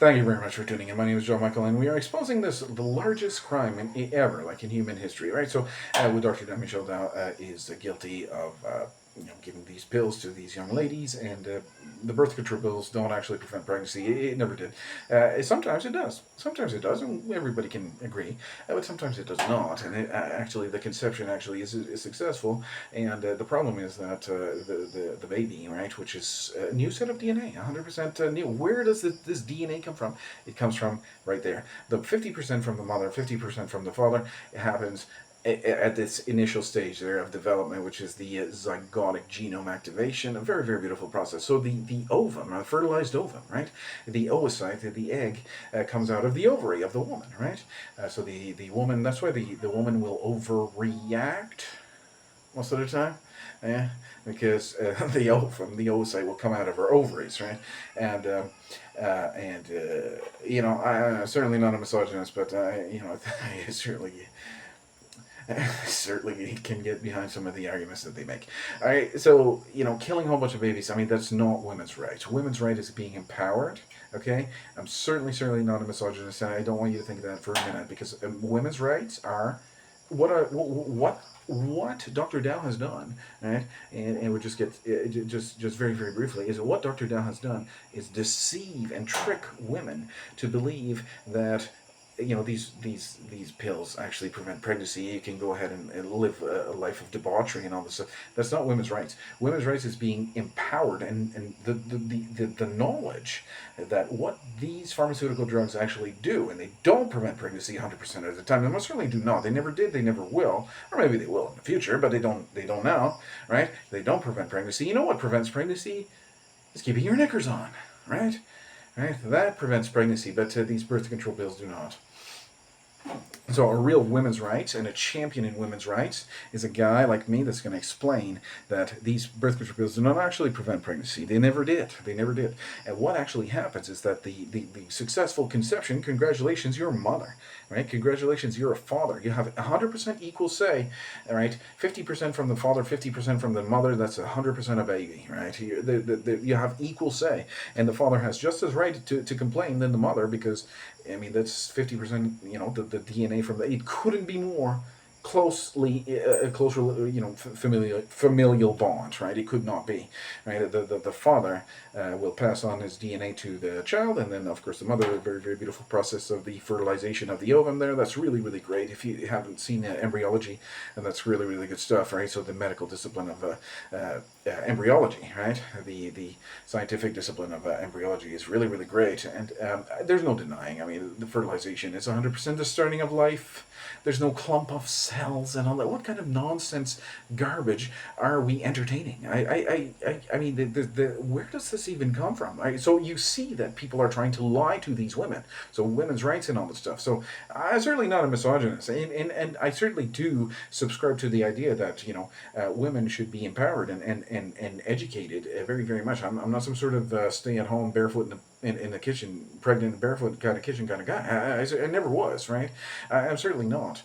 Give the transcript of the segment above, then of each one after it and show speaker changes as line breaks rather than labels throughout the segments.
Thank you very much for tuning in. My name is Joe Michael, and we are exposing the largest crime ever, like in human history, right? So, with Dr. Michel Dow is guilty of giving these pills to these young ladies, and the birth control pills don't actually prevent pregnancy. It never did. Sometimes it does. Sometimes it does, and everybody can agree. But sometimes it does not, and actually the conception actually is successful. And the problem is that the baby, right, which is a new set of DNA, 100% new. Where does this DNA come from? It comes from right there. The 50% from the mother, 50% from the father. It happens at this initial stage there of development, which is the zygotic genome activation, a very, very beautiful process. So the ovum, a fertilized ovum, right? The oocyte, the egg, comes out of the ovary of the woman, right? So the woman, that's why the woman will overreact most of the time. Yeah, because the ovum, the oocyte will come out of her ovaries, right? And I'm certainly not a misogynist, but I certainly can get behind some of the arguments that they make. All right, so killing a whole bunch of babies. I mean, that's not women's rights. Women's right is being empowered. Okay, I'm certainly not a misogynist, and I don't want you to think that for a minute, because women's rights are what Dr. Dow has done, right? And we just get just very very briefly is what Dr. Dow has done is deceive and trick women to believe that these pills actually prevent pregnancy. You can go ahead and live a life of debauchery and all this stuff. That's not women's rights. Women's rights is being empowered, and the knowledge that what these pharmaceutical drugs actually do, and they don't prevent pregnancy 100% of the time. They most certainly do not. They never did. They never will, or maybe they will in the future, but they don't now, right? They don't prevent pregnancy. You know what prevents pregnancy? Is keeping your knickers on, right? Right? That prevents pregnancy, but these birth control pills do not. So a real women's rights and a champion in women's rights is a guy like me that's going to explain that these birth control pills do not actually prevent pregnancy. They never did. They never did. And what actually happens is that the successful conception, congratulations, you're a mother, right? Congratulations, you're a father. You have 100% equal say, all right? 50% from the father, 50% from the mother, that's 100% a baby, right? You have equal say. And the father has just as right to complain than the mother, because I mean, that's 50%. The DNA from the. It couldn't be more closely closer. Familial bond, right? It could not be, right? The father will pass on his DNA to the child, and then of course the mother. A very very beautiful process of the fertilization of the ovum. There, that's really really great. If you haven't seen embryology, and that's really really good stuff, right? So the medical discipline of embryology, right? The scientific discipline of embryology is really really great, and there's no denying. I mean, the fertilization is 100% the starting of life. There's no clump of cells and all that. What kind of nonsense garbage are we entertaining? I mean, where does this even come from? So you see that people are trying to lie to these women. So women's rights and all this stuff. So I'm certainly not a misogynist, and I certainly do subscribe to the idea that women should be empowered and educated very very much. I'm not some sort of stay at home barefoot in the kitchen, pregnant barefoot kind of kitchen kind of guy. I never was, right? I'm certainly not.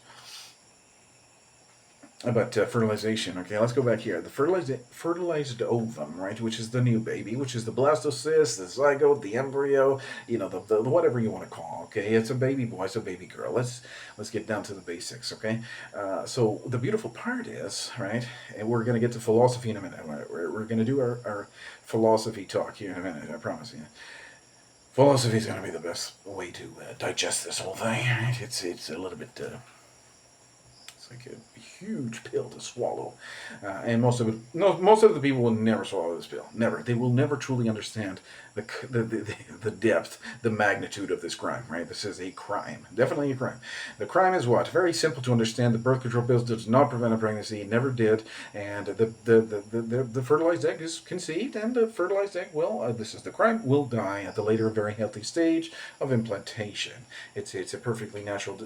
But fertilization, okay, let's go back here. The fertilized ovum, right, which is the new baby, which is the blastocyst, the zygote, the embryo, the whatever you want to call. Okay, it's a baby boy, it's a baby girl. Let's get down to the basics, okay. So the beautiful part is, right, and we're gonna get to philosophy in a minute. We're gonna do our philosophy talk here in a minute. I promise you. Philosophy is gonna be the best way to digest this whole thing. Right? It's a little bit. It's like a huge pill to swallow, and most of it, no, most of the people will never swallow this pill. Never. They will never truly understand the depth, the magnitude of this crime. Right. This is a crime. Definitely a crime. The crime is what? Very simple to understand. The birth control pills does not prevent a pregnancy. It never did. And the fertilized egg is conceived, and the fertilized egg will. This is the crime. Will die at the later, very healthy stage of implantation. It's a perfectly natural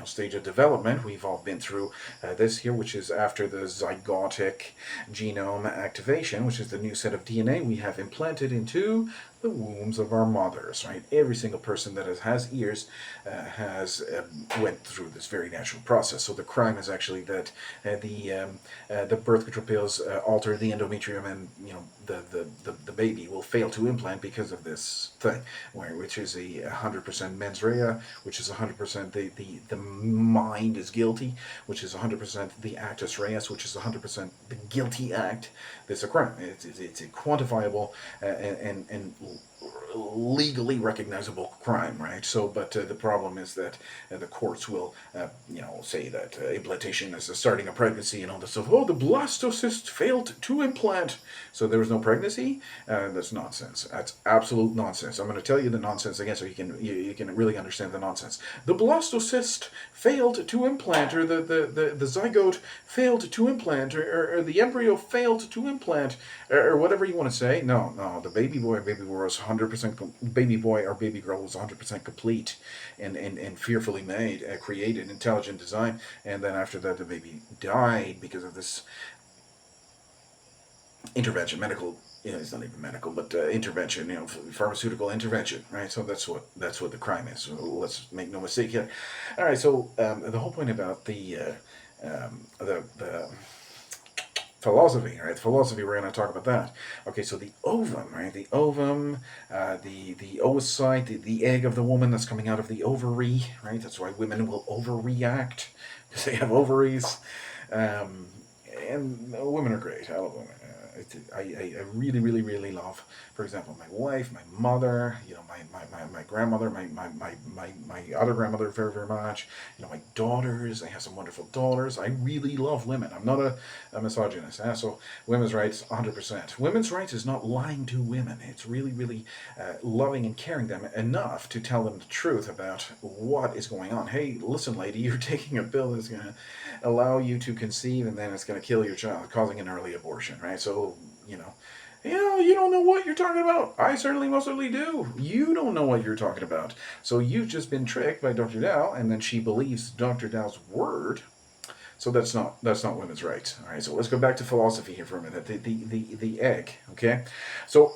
stage of development. We've all been through this here, which is after the zygotic genome activation, which is the new set of DNA we have implanted into the wombs of our mothers, right? Every single person that has ears has went through this very natural process. So the crime is actually that the birth control pills alter the endometrium, and the baby will fail to implant because of this thing, which is a 100% mens rea, which is 100% the mind is guilty, which is 100% the actus reus, which is 100% the guilty act. It's a crime. It's a quantifiable and legally recognizable crime, right? So, but the problem is that the courts will, say that implantation is starting a pregnancy and all this stuff. Oh, the blastocyst failed to implant, so there was no pregnancy. That's nonsense. That's absolute nonsense. I'm going to tell you the nonsense again, so you can really understand the nonsense. The blastocyst failed to implant, or the zygote failed to implant, or the embryo failed to implant, or whatever you want to say. No, the baby boy or baby girl was 100%. Baby boy or baby girl was 100% complete, and fearfully made, created, intelligent design. And then after that, the baby died because of this intervention, medical. It's not even medical, but intervention. Pharmaceutical intervention, right? So that's what the crime is. So let's make no mistake here. All right. So the whole point about the philosophy, right? Philosophy, we're going to talk about that. Okay, so the ovum, right? The ovum, the oocyte, the egg of the woman that's coming out of the ovary, right? That's why women will overreact because they have ovaries. And women are great. I love women. I really, really, really love, for example, my wife, my mother, my grandmother, my other grandmother very, very much. My daughters. I have some wonderful daughters. I really love women. I'm not a misogynist. So women's rights, 100%. Women's rights is not lying to women. It's really, really loving and caring them enough to tell them the truth about what is going on. Hey, listen, lady, you're taking a pill that's going to allow you to conceive, and then it's going to kill your child, causing an early abortion, right? So, you don't know what you're talking about. I certainly, most certainly do. You don't know what you're talking about. So you've just been tricked by Dr. Dow, and then she believes Dr. Dow's word. So that's not women's rights. All right. So let's go back to philosophy here for a minute. The egg. Okay. So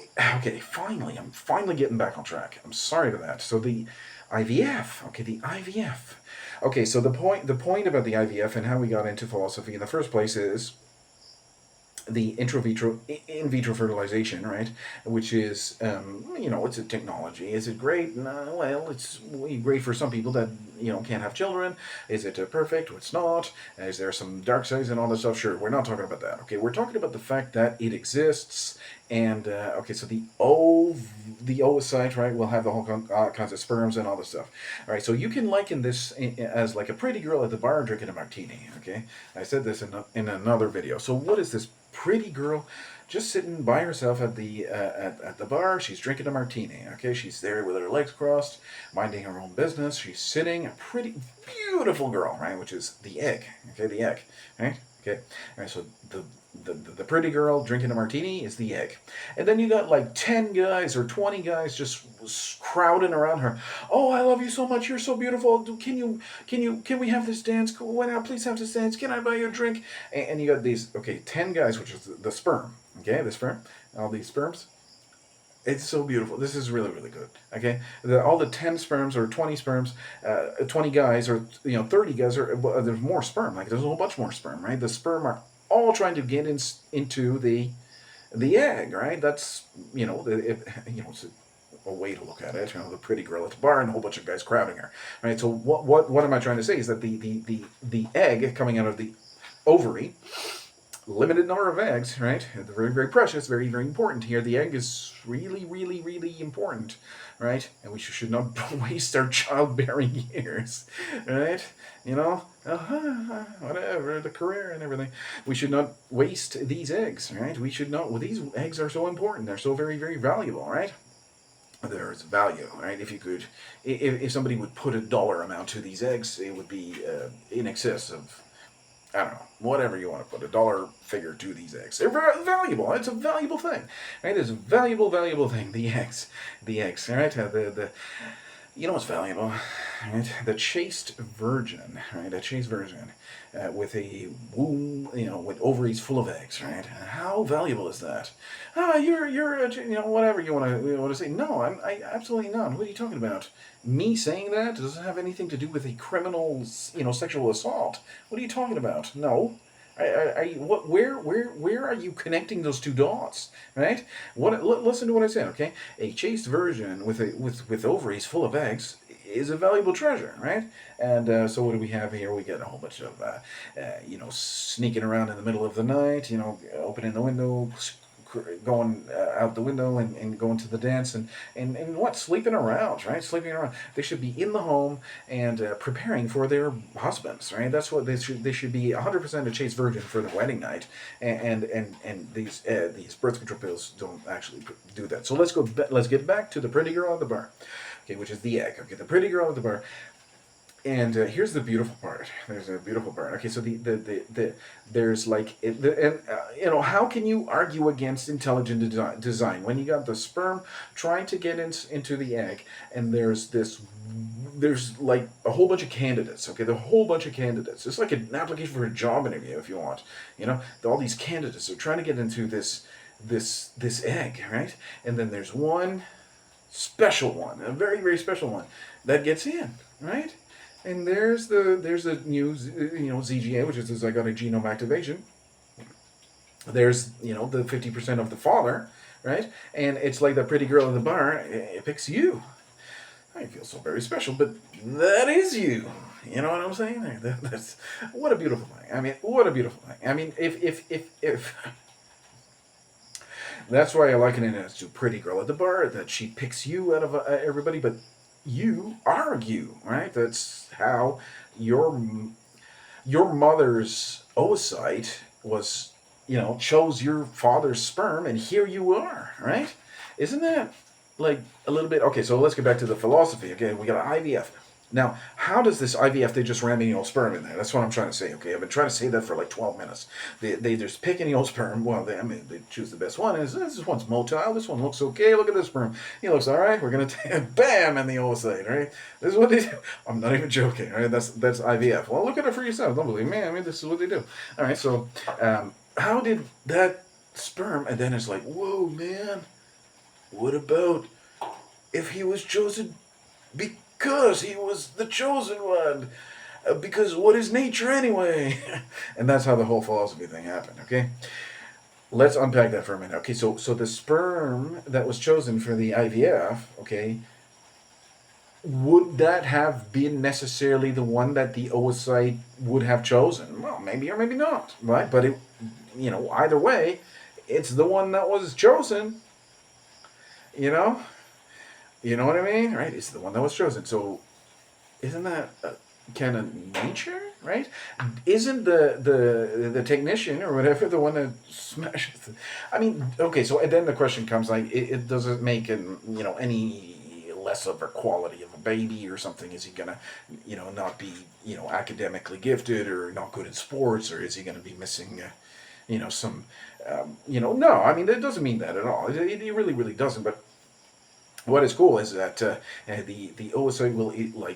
finally, I'm finally getting back on track. I'm sorry for that. So the IVF. Okay, the IVF. Okay, so the point about the IVF and how we got into philosophy in the first place is the in vitro fertilization, right? Which is, it's a technology. Is it great? No, well, it's great for some people that can't have children. Is it perfect? It's not. Is there some dark sides and all that stuff? Sure, we're not talking about that. Okay, we're talking about the fact that it exists. And so the oocyte, right, will have the whole kinds of sperms and all this stuff. All right, so you can liken this as like a pretty girl at the bar drinking a martini. Okay, I said this in another video. So what is this pretty girl just sitting by herself at the bar? She's drinking a martini. Okay, she's there with her legs crossed, minding her own business. She's sitting, a pretty beautiful girl, right, which is the egg. Okay, the egg, right? Okay, all right. So the pretty girl drinking a martini is the egg, and then you got like 10 guys or 20 guys just crowding around her. Oh, I love you so much. You're so beautiful. Can we have this dance? Why not? Please have this dance. Can I buy you a drink? And you got these 10 guys, which is the sperm. Okay, the sperm, all these sperms. It's so beautiful. This is really, really good. Okay, all the 10 sperms or 20 sperms, 20 guys or 30 guys, or there's more sperm. Like there's a whole bunch more sperm, right? The sperm are all trying to get into the egg, right? That's it's a way to look at it. The pretty girl at the bar and a whole bunch of guys crowding her, right? So what am I trying to say is that the egg coming out of the ovary, limited number of eggs, right? They're very, very precious, very, very important here. The egg is really, really, really important, right? And we should not waste our childbearing years, right? Whatever, the career and everything. We should not waste these eggs, right? We should not, well, these eggs are so important. They're so very, very valuable, right? There's value, right? If somebody would put a dollar amount to these eggs, it would be in excess of, I don't know, whatever you want to put, a dollar figure to these eggs. They're very valuable. It's a valuable thing, right? It's a valuable thing. The eggs, right? You know what's valuable, right? The chaste virgin, right? A chaste virgin with a womb, with ovaries full of eggs, right? How valuable is that? Ah, you're whatever you want to say. No, I absolutely not. What are you talking about? Me saying that doesn't have anything to do with a criminal, sexual assault. What are you talking about? No. What? Where are you connecting those two dots? Right? Listen to what I said. Okay, a chaste virgin with ovaries full of eggs is a valuable treasure, right? And so what do we have here? We get a whole bunch of sneaking around in the middle of the night, opening the window, going out the window and going to the dance and what, sleeping around, right? Sleeping around. They should be in the home and preparing for their husbands, right? That's what they should be 100% a chaste virgin for the wedding night, and these birth control pills don't actually do that. So let's get back to the pretty girl at the bar, okay, which is the egg. Okay, the pretty girl at the bar. And here's the beautiful part. There's a beautiful part. Okay, so there's like how can you argue against intelligent design when you got the sperm trying to get into the egg, and there's like a whole bunch of candidates. Okay, the whole bunch of candidates. It's like an application for a job interview if you want. All these candidates are trying to get into this egg, right? And then there's one special one, a very very special one that gets in, right? And there's a new ZGA, which is the zygotic genome activation. There's the 50% of the father, right? And it's like the pretty girl in the bar. It picks you. I feel so very special, but that is you. You know what I'm saying? That's what a beautiful thing. I mean, what a beautiful thing. I mean, if that's why I liken it as to pretty girl at the bar, that she picks you out of everybody, but you are you, right? That's how your mother's oocyte was, chose your father's sperm, and here you are, right? Isn't that like a little bit? Okay, so let's get back to the philosophy. Okay, we got IVF. Now, how does this IVF, they just ram any old sperm in there? That's what I'm trying to say, okay? I've been trying to say that for like 12 minutes. They just pick any old sperm. Well, they choose the best one. This one's motile. This one looks okay. Look at this sperm. He looks all right. We're going to take bam in the oocyte, right? This is what they do. I'm not even joking, right? That's IVF. Well, look at it for yourself. Don't believe me. I mean, this is what they do. All right, so how did that sperm, and then it's like, whoa, man, what about if he was chosen because he was the chosen one? Because what is nature anyway? And that's how the whole philosophy thing happened, okay? Let's unpack that for a minute. Okay, so the sperm that was chosen for the IVF, okay, would that have been necessarily the one that the oocyte would have chosen? Well, maybe or maybe not, right? But either way, it's the one that was chosen. You know, you know what I mean, right? It's the one that was chosen. So, isn't that kind of nature, right? Isn't the technician or whatever the one that smashes? I mean, okay. So and then the question comes like, it does it make any less of a quality of a baby or something? Is he gonna not be academically gifted or not good at sports, or is he gonna be missing some no, I mean, that doesn't mean that at all. It really really doesn't. But what is cool is that the oocyte will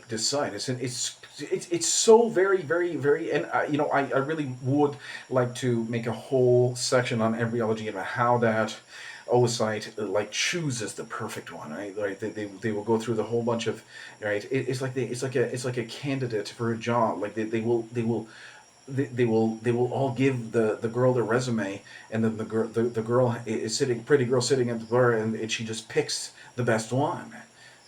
decide. It's so very very very, and I really would like to make a whole section on embryology about how that oocyte chooses the perfect one, right? Right, they will go through the whole bunch of, right. It's like a candidate for a job. Like they will all give the girl their resume, and then the girl is sitting, pretty girl sitting at the bar, and she just picks the best one.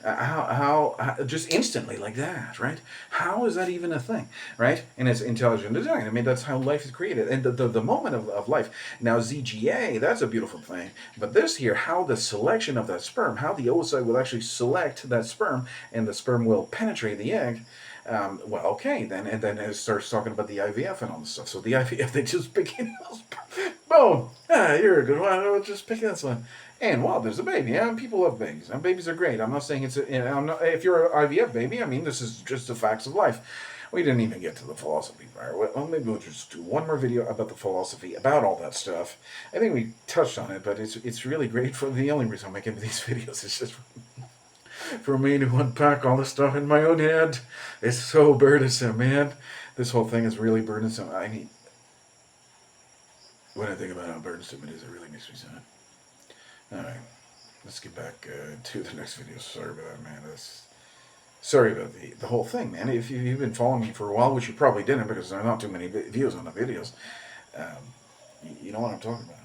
How just instantly like that, right? How is that even a thing, right? And it's intelligent design. I mean, that's how life is created, and the moment of life. Now ZGA, that's a beautiful thing. But this here, how the selection of that sperm, how the oocyte will actually select that sperm, and the sperm will penetrate the egg. Well, okay, then, and then it starts talking about the IVF and all this stuff. So the IVF, they just pick in those, boom, you're a good one. I'll just pick this one. And wow, there's a baby. Yeah, people love babies. And babies are great. I'm not saying I'm not. If you're an IVF baby, I mean, this is just the facts of life. We didn't even get to the philosophy part. Well, maybe we'll just do one more video about the philosophy, about all that stuff. I think we touched on it, but it's really great. For the only reason I'm making these videos is just for me to unpack all this stuff in my own head. It's so burdensome, man. This whole thing is really burdensome. I mean, when I think about how burdensome it is, it really makes me sad. All right, let's get back to the next video. Sorry about that, man. Sorry about the whole thing, man. If you've been following me for a while, which you probably didn't because there are not too many views on the videos, you know what I'm talking about.